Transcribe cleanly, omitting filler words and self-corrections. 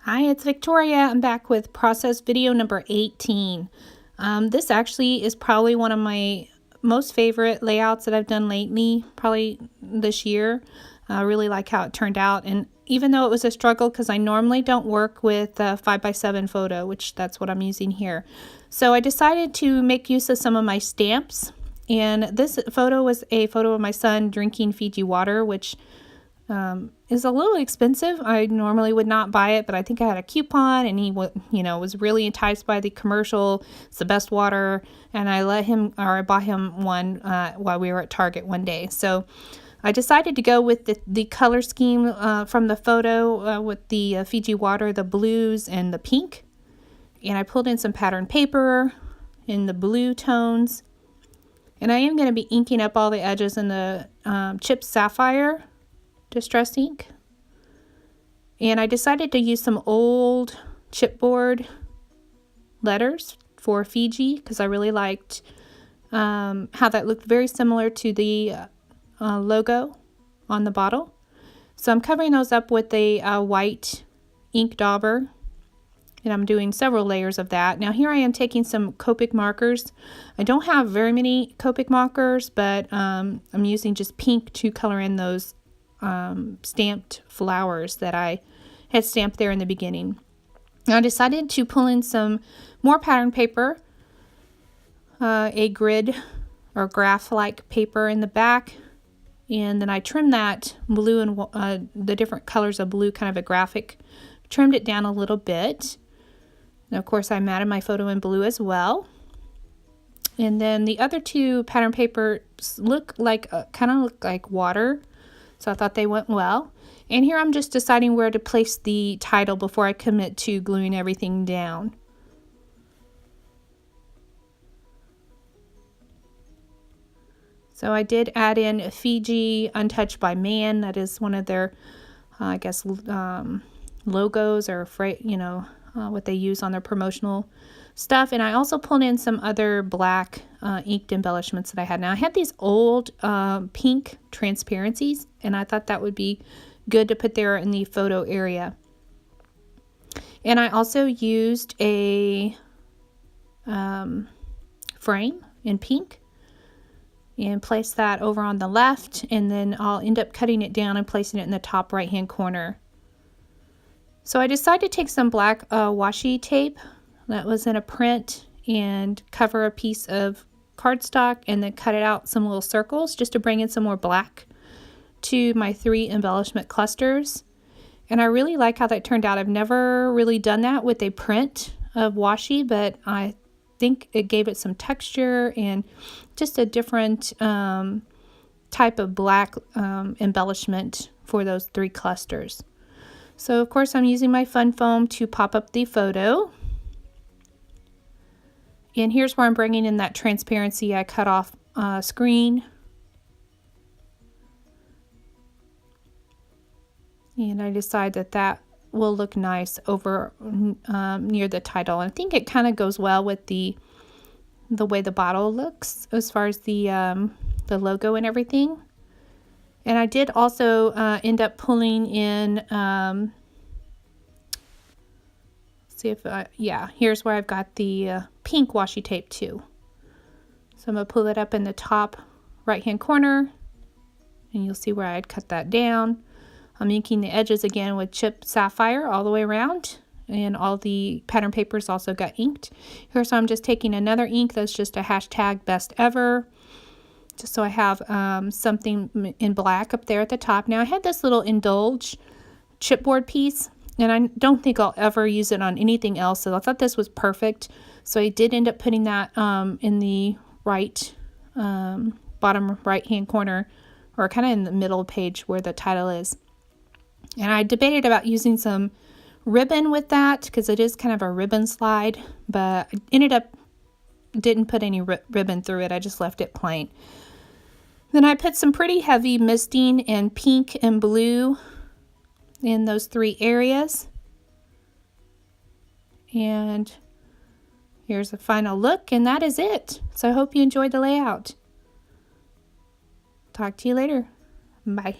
Hi, it's Victoria. I'm back with process video number 18. This actually is probably one of my most favorite layouts that I've done lately, probably this year. I really like how it turned out, and even though it was a struggle because I normally don't work with 5x7 photo, which that's what I'm using here. So I decided to make use of some of my stamps, and this photo was a photo of my son drinking Fiji water, which is a little expensive. I normally would not buy it, but I think I had a coupon and he was really enticed by the commercial. It's the best water, and I bought him one while we were at Target one day. So I decided to go with the color scheme from the photo with the Fiji water, the blues and the pink. And I pulled in some pattern paper in the blue tones. And I am going to be inking up all the edges in the chipped sapphire distress ink. And I decided to use some old chipboard letters for Fiji because I really liked how that looked very similar to the logo on the bottle. So I'm covering those up with a white ink dauber, and I'm doing several layers of that. Now here I am taking some Copic markers. I don't have very many Copic markers, but I'm using just pink to color in those stamped flowers that I had stamped there in the beginning. Now I decided to pull in some more pattern paper, a grid or graph-like paper in the back, and then I trimmed that blue and the different colors of blue, kind of a graphic, trimmed it down a little bit. And of course I matted my photo in blue as well. And then the other two pattern papers look like water. So I thought they went well. And here I'm just deciding where to place the title before I commit to gluing everything down. So I did add in FIJI Untouched by Man. That is one of their, logos or what they use on their promotional stuff. And I also pulled in some other black inked embellishments that I had. Now I had these old pink transparencies, and I thought that would be good to put there in the photo area. And I also used a frame in pink and placed that over on the left, and then I'll end up cutting it down and placing it in the top right hand corner. So I decided to take some black washi tape that was in a print and cover a piece of cardstock and then cut it out some little circles just to bring in some more black to my 3 embellishment clusters. And I really like how that turned out. I've never really done that with a print of washi, but I think it gave it some texture and just a different type of black embellishment for those 3 clusters. So of course I'm using my fun foam to pop up the photo. And here's where I'm bringing in that transparency I cut off screen. And I decide that will look nice over near the title. And I think it kind of goes well with the way the bottle looks as far as the logo and everything. And I did also end up pulling in, here's where I've got the pink washi tape too. So I'm going to pull it up in the top right hand corner, and you'll see where I had cut that down. I'm inking the edges again with chipped sapphire all the way around, and all the pattern papers also got inked. Here, so I'm just taking another ink that's just a hashtag best ever, just so I have something in black up there at the top. Now I had this little Indulge chipboard piece, and I don't think I'll ever use it on anything else, so I thought this was perfect. So I did end up putting that in the right bottom right hand corner, or kind of in the middle page where the title is. And I debated about using some ribbon with that because it is kind of a ribbon slide, but I ended up didn't put any ribbon through it. I just left it plain. Then I put some pretty heavy misting and pink and blue in those 3 areas. And here's a final look, and that is it. So I hope you enjoyed the layout. Talk to you later. Bye.